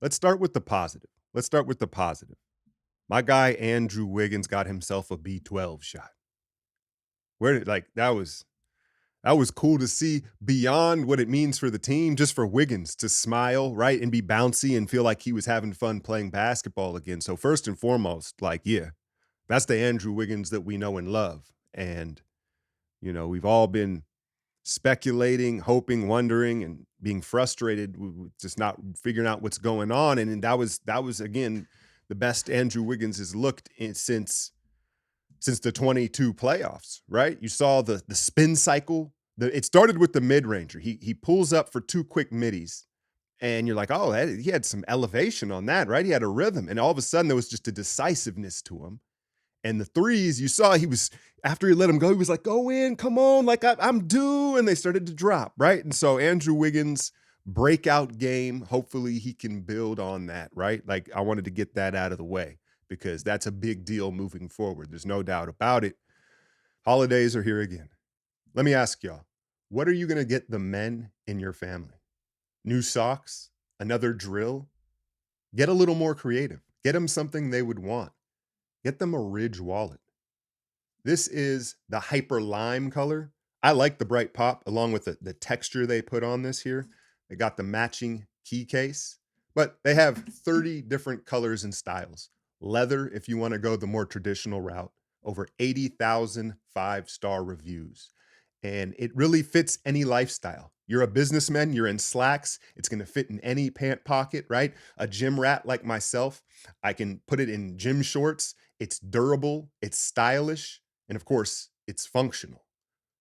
Let's start with the positive. Let's start with the positive. My guy Andrew Wiggins got himself a B12 shot. Where did like that was cool to see beyond what it means for the team, just for Wiggins to smile, right, and be bouncy and feel like he was having fun playing basketball again. So first and foremost, like, yeah, that's the Andrew Wiggins that we know and love. And, we've all been speculating, hoping, wondering, and being frustrated with just not figuring out what's going on. And that was again the best Andrew Wiggins has looked since the 22 playoffs, right? You saw the spin cycle. It started with the mid ranger. He pulls up for two quick middies, and you're like, oh, he had some elevation on that, right? He had a rhythm, and all of a sudden there was just a decisiveness to him. And the threes, you saw he was after he let him go, he was like, "Go in, come on, like I'm due," and they started to drop, right? And so Andrew Wiggins breakout game. Hopefully he can build on that, right? Like I wanted to get that out of the way because that's a big deal moving forward. There's no doubt about it. Holidays are here again. Let me ask y'all, what are you going to get the men in your family? New socks? Another drill? Get a little more creative. Get them something they would want. Get them a Ridge wallet. This is the hyper lime color. I like the bright pop along with the texture they put on this here. They got the matching key case, but they have 30 different colors and styles. Leather, if you want to go the more traditional route, over 80,000 five-star reviews. And it really fits any lifestyle. You're a businessman, you're in slacks, it's going to fit in any pant pocket, right? A gym rat like myself, I can put it in gym shorts. It's durable, it's stylish, and of course, it's functional.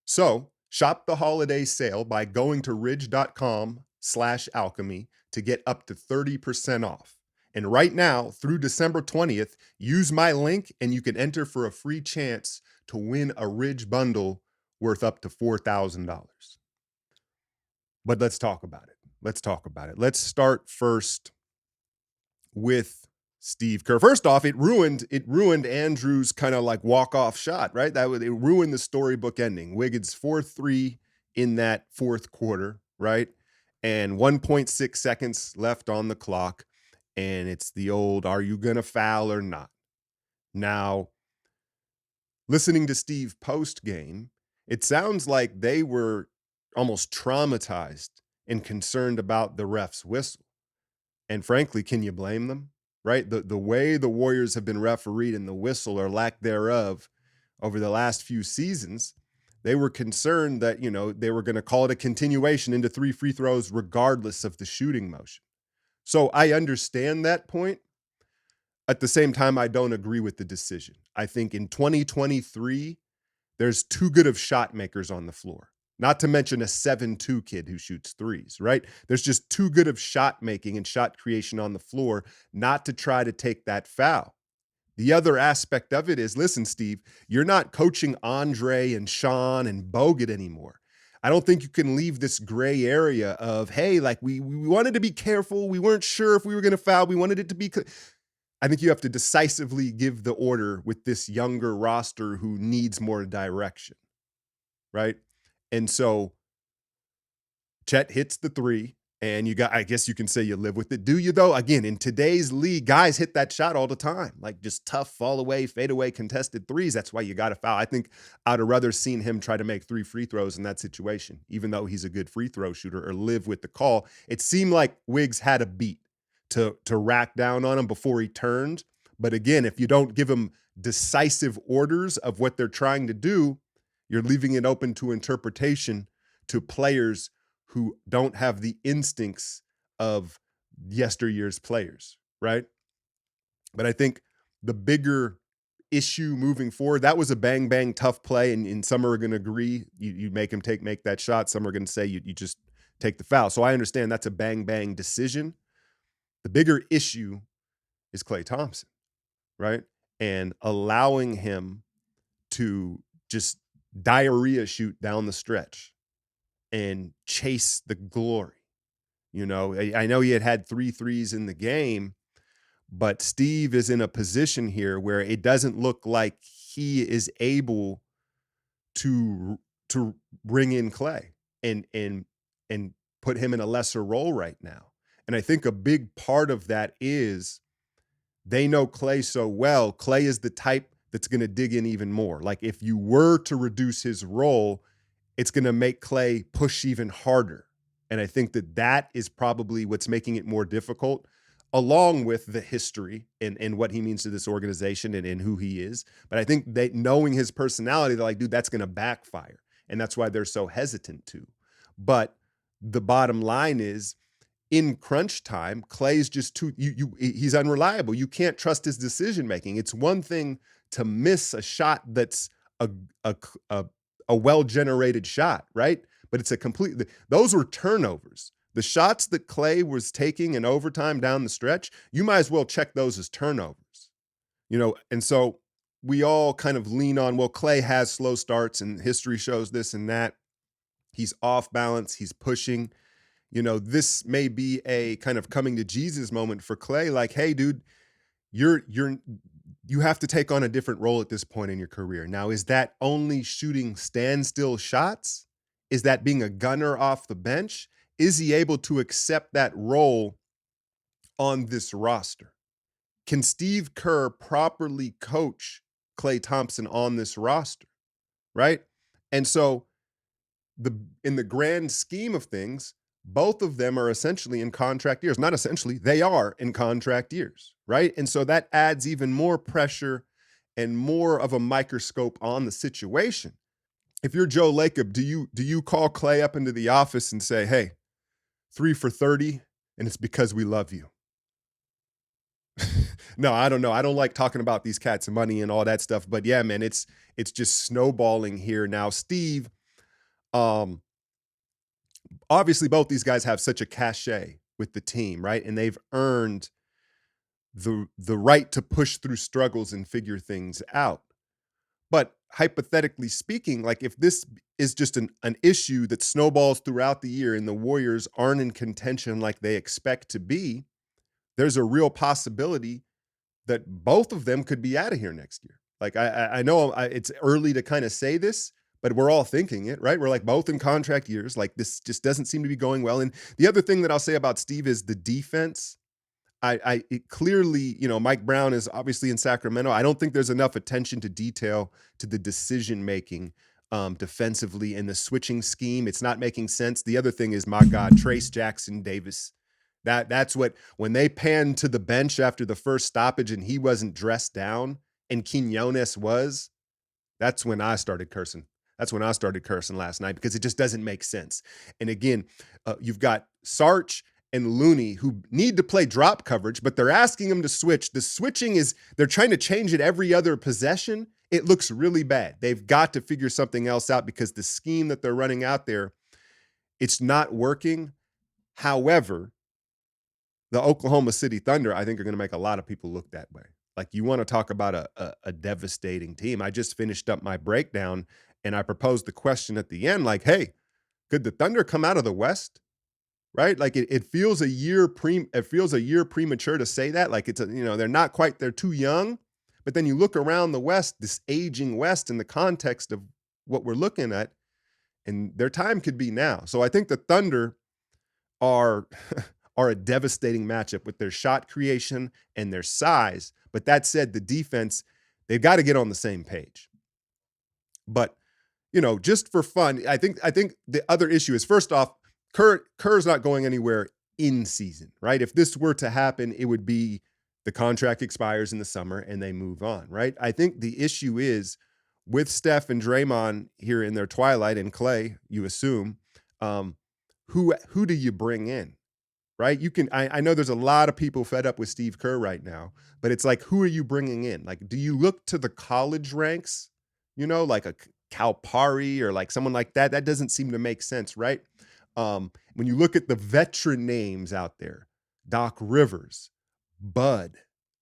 So, shop the holiday sale by going to ridge.com/alchemy to get up to 30% off. And right now, through December 20th, use my link and you can enter for a free chance to win a Ridge bundle worth up to $4,000. But let's talk about it. Let's talk about it. Let's start first with Steve Kerr. First off, it ruined Andrew's kind of like walk-off shot, right? It ruined the storybook ending. Wiggins 4-3 in that fourth quarter, right? And 1.6 seconds left on the clock. And it's the old, are you gonna foul or not? Now, listening to Steve post game, it sounds like they were almost traumatized and concerned about the ref's whistle. And frankly, can you blame them? Right? The way the Warriors have been refereed and the whistle or lack thereof over the last few seasons, they were concerned that, they were going to call it a continuation into 3 free throws regardless of the shooting motion. So I understand that point. At the same time, I don't agree with the decision. I think in 2023, there's too good of shot makers on the floor. Not to mention a 7-2 kid who shoots threes, right? There's just too good of shot making and shot creation on the floor not to try to take that foul. The other aspect of it is, listen, Steve, you're not coaching Andre and Sean and Bogut anymore. I don't think you can leave this gray area of, hey, like we wanted to be careful. We weren't sure if we were going to foul. We wanted it to be. I think you have to decisively give the order with this younger roster who needs more direction, right? And so Chet hits the three, and I guess you can say you live with it. Do you though? Again, in today's league, guys hit that shot all the time, like just tough fall away, fade away, contested threes. That's why you got to foul. I think I'd have rather seen him try to make 3 free throws in that situation, even though he's a good free throw shooter, or live with the call. It seemed like Wiggs had a beat to rack down on him before he turned. But again, if you don't give him decisive orders of what they're trying to do, you're leaving it open to interpretation to players who don't have the instincts of yesteryear's players, right? But I think the bigger issue moving forward, that was a bang, bang, tough play, and some are going to agree you make him make that shot. Some are going to say you just take the foul. So I understand that's a bang, bang decision. The bigger issue is Klay Thompson, right? And allowing him to just diarrhea shoot down the stretch and chase the glory. I know he had 3 threes in the game, but Steve is in a position here where it doesn't look like he is able to bring in Klay and put him in a lesser role right now. And I think a big part of that is they know Klay so well. Klay is the type that's going to dig in even more. Like if you were to reduce his role, it's going to make Klay push even harder. And I think that that is probably what's making it more difficult, along with the history and what he means to this organization and who he is. But I think that knowing his personality, they're like, dude, that's going to backfire. And that's why they're so hesitant to. But the bottom line is, in crunch time, Klay's just he's unreliable. You can't trust his decision making. It's one thing to miss a shot that's a a, a well-generated shot, right? But it's those were turnovers. The shots that Klay was taking in overtime down the stretch, you might as well check those as turnovers. And so we all kind of lean on, well, Klay has slow starts and history shows this and that. He's off balance, he's pushing. This may be a kind of coming to Jesus moment for Klay. Like, hey, dude, you have to take on a different role at this point in your career. Now, is that only shooting standstill shots? Is that being a gunner off the bench? Is he able to accept that role on this roster? Can Steve Kerr properly coach Klay Thompson on this roster? Right? And so in the grand scheme of things, both of them are essentially in contract years. Not essentially, they are in contract years, right? And so that adds even more pressure and more of a microscope on the situation. If you're Joe Lacob, do you call Klay up into the office and say, hey, 3 for 30, and it's because we love you? No, I don't know. I don't like talking about these cats and money and all that stuff. But yeah, man, it's just snowballing here. Now, Steve, obviously both these guys have such a cachet with the team, right? And they've earned the right to push through struggles and figure things out. But hypothetically speaking, like if this is just an issue that snowballs throughout the year and the Warriors aren't in contention like they expect to be, there's a real possibility that both of them could be out of here next year. Like I know it's early to kind of say this, but we're all thinking it, right? We're like both in contract years. Like this just doesn't seem to be going well. And the other thing that I'll say about Steve is the defense. It clearly, Mike Brown is obviously in Sacramento. I don't think there's enough attention to detail to the decision making defensively and the switching scheme. It's not making sense. The other thing is, my God, Trace Jackson Davis. That's what, when they panned to the bench after the first stoppage and he wasn't dressed down and Quinones was, that's when I started cursing. That's when I started cursing last night, because it just doesn't make sense. And again, you've got Sarge and Looney who need to play drop coverage, but they're asking them to switch. The switching is, they're trying to change it every other possession. It looks really bad. They've got to figure something else out, because the scheme that they're running out there, it's not working. However, the Oklahoma City Thunder, I think, are going to make a lot of people look that way. Like, you want to talk about a devastating team. I just finished up my breakdown and I proposed the question at the end, like, hey, could the Thunder come out of the West? Right? Like it feels a year premature to say that. Like they're not quite, they're too young. But then you look around the West, this aging West, in the context of what we're looking at, and their time could be now. So I think the Thunder are a devastating matchup with their shot creation and their size. But that said, the defense, they've got to get on the same page. But just for fun, I think the other issue is, first off, Kerr's not going anywhere in season, right? If this were to happen, it would be the contract expires in the summer and they move on, right? I think the issue is with Steph and Draymond here in their twilight, and Klay, you assume, who do you bring in, right? I know there's a lot of people fed up with Steve Kerr right now, but it's like, who are you bringing in? Like, do you look to the college ranks, like a Calipari or like someone like that? That doesn't seem to make sense, right? When you look at the veteran names out there, Doc Rivers, Bud,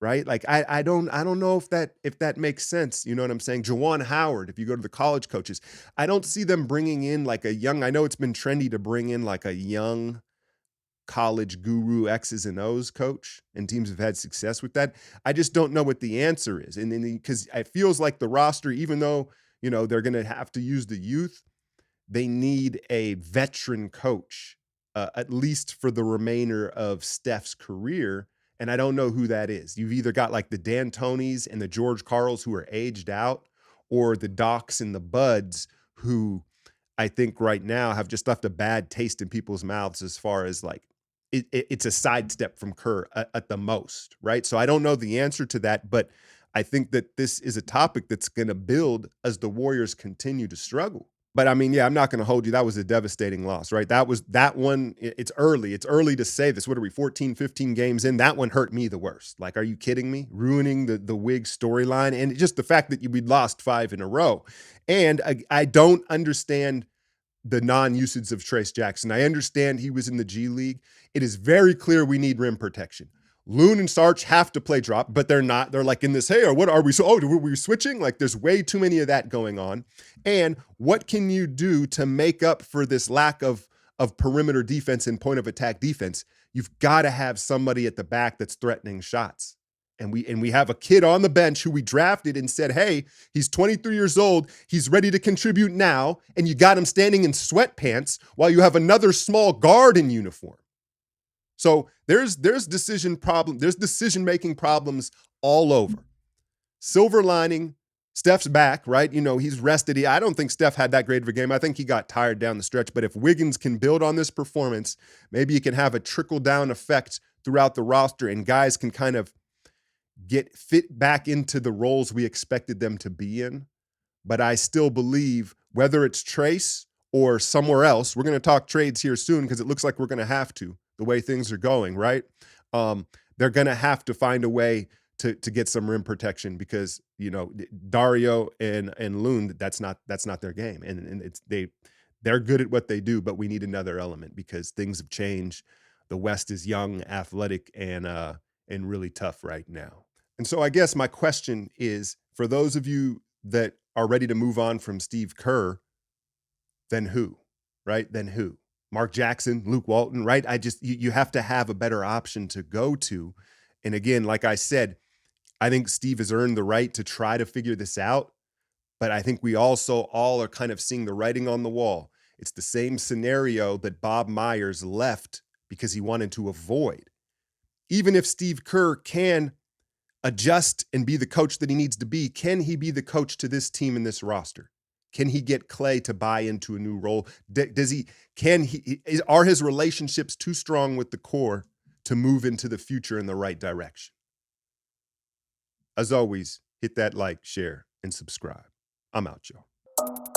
right? Like I don't know if that makes sense. You know what I'm saying? Juwan Howard, if you go to the college coaches, I don't see them bringing in like a young, I know it's been trendy to bring in like a young college guru X's and O's coach, and teams have had success with that. I just don't know what the answer is. And then, because it feels like the roster, even though, they're going to have to use the youth, they need a veteran coach at least for the remainder of Steph's career. And I don't know who that is. You've either got like the D'Antonis and the George Karls who are aged out, or the Docs and the Buds who I think right now have just left a bad taste in people's mouths as far as like it's a sidestep from Kerr at the most, right? So I don't know the answer to that, but I think that this is a topic that's going to build as the Warriors continue to struggle. But I mean, yeah, I'm not going to hold you. That was a devastating loss, right? That was that one. It's early. It's early to say this. What are we, 14, 15 games in? That one hurt me the worst. Like, are you kidding me? Ruining the Wiggs storyline. And just the fact that we lost 5 in a row. And I don't understand the non-usage of Trace Jackson. I understand he was in the G League. It is very clear we need rim protection. Loon and Sarch have to play drop, but they're not. They're like in this, hey, or what are we? So, oh, were we switching? Like there's way too many of that going on. And what can you do to make up for this lack of perimeter defense and point of attack defense? You've got to have somebody at the back that's threatening shots. And we have a kid on the bench who we drafted and said, hey, he's 23 years old. He's ready to contribute now. And you got him standing in sweatpants while you have another small guard in uniform. So there's decision-making problems all over. Silver lining, Steph's back, right? You know, he's rested. I don't think Steph had that great of a game. I think he got tired down the stretch. But if Wiggins can build on this performance, maybe he can have a trickle-down effect throughout the roster and guys can kind of get fit back into the roles we expected them to be in. But I still believe whether it's Trace or somewhere else, we're going to talk trades here soon because it looks like we're going to have to, the way things are going, right? They're going to have to find a way to get some rim protection because, you know, Dario and Loon, that's not their game. And they're good at what they do, but we need another element because things have changed. The West is young, athletic, and really tough right now. And so I guess my question is, for those of you that are ready to move on from Steve Kerr, then who, right? Then who? Mark Jackson, Luke Walton, right? You have to have a better option to go to. And again, like I said, I think Steve has earned the right to try to figure this out. But I think we also all are kind of seeing the writing on the wall. It's the same scenario that Bob Myers left because he wanted to avoid. Even if Steve Kerr can adjust and be the coach that he needs to be, can he be the coach to this team and this roster? Can he get Klay to buy into a new role? Are his relationships too strong with the core to move into the future in the right direction? As always, hit that like, share, and subscribe. I'm out, y'all.